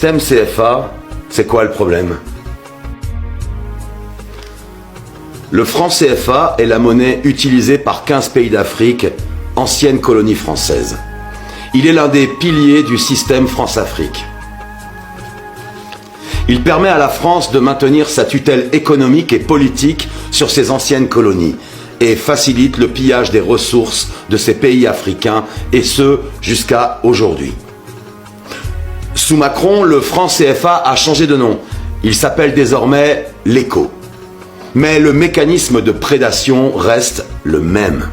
système CFA, c'est quoi le problème? Le franc CFA est la monnaie utilisée par 15 pays d'Afrique, ancienne colonie française. Il est l'un des piliers du système France-Afrique. Il permet à la France de maintenir sa tutelle économique et politique sur ses anciennes colonies et facilite le pillage des ressources de ces pays africains, et ce, jusqu'à aujourd'hui. Sous Macron, le franc CFA a changé de nom. Il s'appelle désormais l'ECO. Mais le mécanisme de prédation reste le même.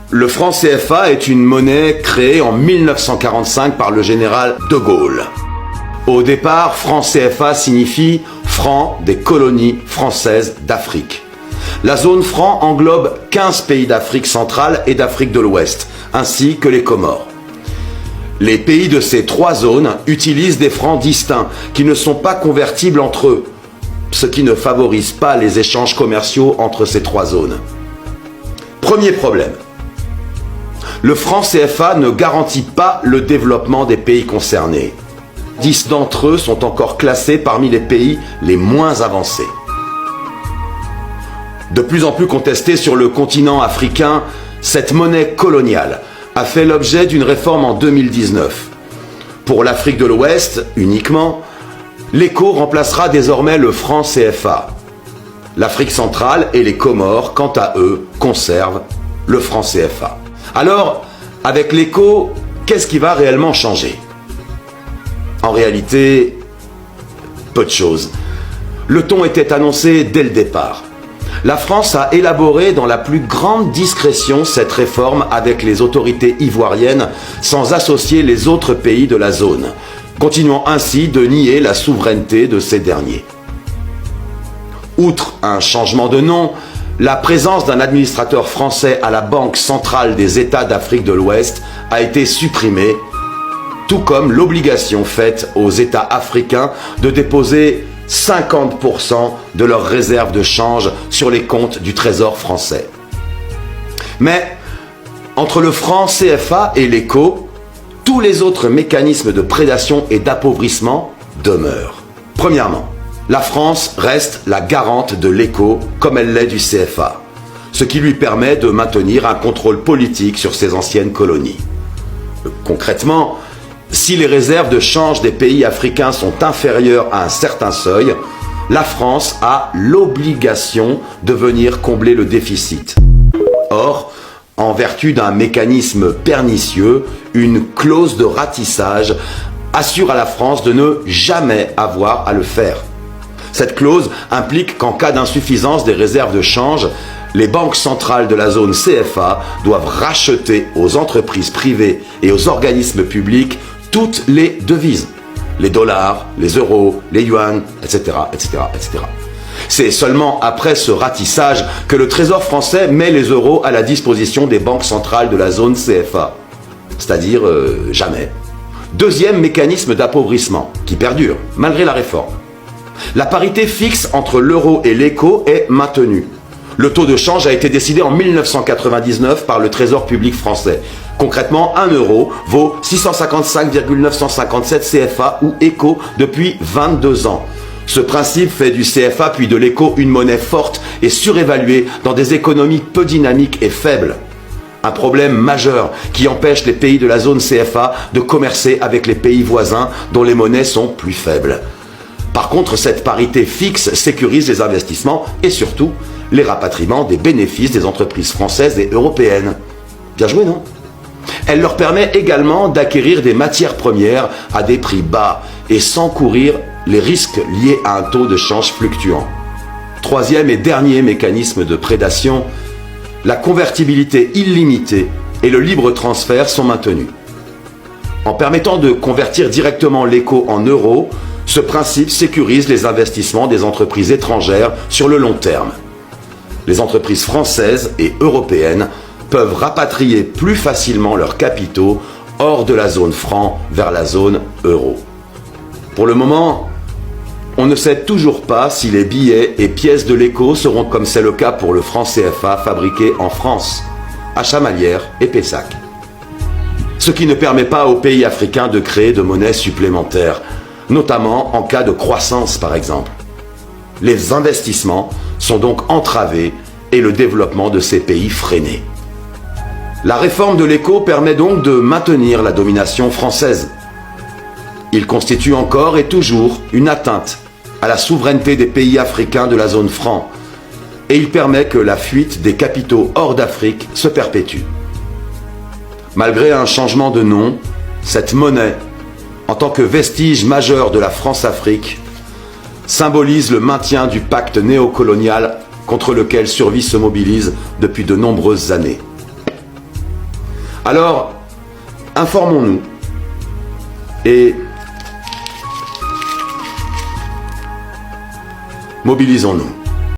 Le franc CFA est une monnaie créée en 1945 par le général de Gaulle. Au départ, franc CFA signifie franc des colonies françaises d'Afrique. La zone franc englobe 15 pays d'Afrique centrale et d'Afrique de l'Ouest, ainsi que les Comores. Les pays de ces trois zones utilisent des francs distincts qui ne sont pas convertibles entre eux, ce qui ne favorise pas les échanges commerciaux entre ces trois zones. Premier problème. Le franc CFA ne garantit pas le développement des pays concernés. 10 d'entre eux sont encore classés parmi les pays les moins avancés. De plus en plus contestée sur le continent africain, cette monnaie coloniale a fait l'objet d'une réforme en 2019. Pour l'Afrique de l'Ouest uniquement, l'ECO remplacera désormais le franc CFA. L'Afrique centrale et les Comores, quant à eux, conservent le franc CFA. Alors, avec l'ECO, qu'est-ce qui va réellement changer? En réalité, peu de choses. Le ton était annoncé dès le départ. La France a élaboré dans la plus grande discrétion cette réforme avec les autorités ivoiriennes sans associer les autres pays de la zone, continuant ainsi de nier la souveraineté de ces derniers. Outre un changement de nom, la présence d'un administrateur français à la Banque centrale des États d'Afrique de l'Ouest a été supprimée, tout comme l'obligation faite aux États africains de déposer 50% de leurs réserves de change sur les comptes du Trésor français. Mais entre le franc CFA et l'ECO, tous les autres mécanismes de prédation et d'appauvrissement demeurent. Premièrement, la France reste la garante de l'ECO comme elle l'est du CFA, ce qui lui permet de maintenir un contrôle politique sur ses anciennes colonies. Concrètement, si les réserves de change des pays africains sont inférieures à un certain seuil, la France a l'obligation de venir combler le déficit. Or, en vertu d'un mécanisme pernicieux, une clause de ratissage assure à la France de ne jamais avoir à le faire. Cette clause implique qu'en cas d'insuffisance des réserves de change, les banques centrales de la zone CFA doivent racheter aux entreprises privées et aux organismes publics toutes les devises, les dollars, les euros, les yuans, etc., etc., etc. C'est seulement après ce ratissage que le Trésor français met les euros à la disposition des banques centrales de la zone CFA, c'est-à-dire jamais. Deuxième mécanisme d'appauvrissement, qui perdure, malgré la réforme. La parité fixe entre l'euro et l'ECO est maintenue. Le taux de change a été décidé en 1999 par le Trésor public français. Concrètement, 1 euro vaut 655,957 CFA ou ECO depuis 22 ans. Ce principe fait du CFA puis de l'ECO une monnaie forte et surévaluée dans des économies peu dynamiques et faibles. Un problème majeur qui empêche les pays de la zone CFA de commercer avec les pays voisins dont les monnaies sont plus faibles. Par contre, cette parité fixe sécurise les investissements et surtout les rapatriements des bénéfices des entreprises françaises et européennes. Bien joué, non? Elle leur permet également d'acquérir des matières premières à des prix bas et sans courir les risques liés à un taux de change fluctuant. Troisième et dernier mécanisme de prédation, la convertibilité illimitée et le libre transfert sont maintenus. En permettant de convertir directement l'ECO en euros, ce principe sécurise les investissements des entreprises étrangères sur le long terme. Les entreprises françaises et européennes peuvent rapatrier plus facilement leurs capitaux hors de la zone franc vers la zone euro. Pour le moment, on ne sait toujours pas si les billets et pièces de l'ECO seront, comme c'est le cas pour le franc CFA, fabriqués en France, à Chamalières et Pessac. ce qui ne permet pas aux pays africains de créer de monnaie supplémentaire, notamment en cas de croissance par exemple. Les investissements sont donc entravés et le développement de ces pays freiné. La réforme de l'écho permet donc de maintenir la domination française. Il constitue encore et toujours une atteinte à la souveraineté des pays africains de la zone franc, et il permet que la fuite des capitaux hors d'Afrique se perpétue. Malgré un changement de nom, cette monnaie, en tant que vestige majeur de la France-Afrique, symbolise le maintien du pacte néocolonial contre lequel Survie se mobilise depuis de nombreuses années. Alors, informons-nous et mobilisons-nous.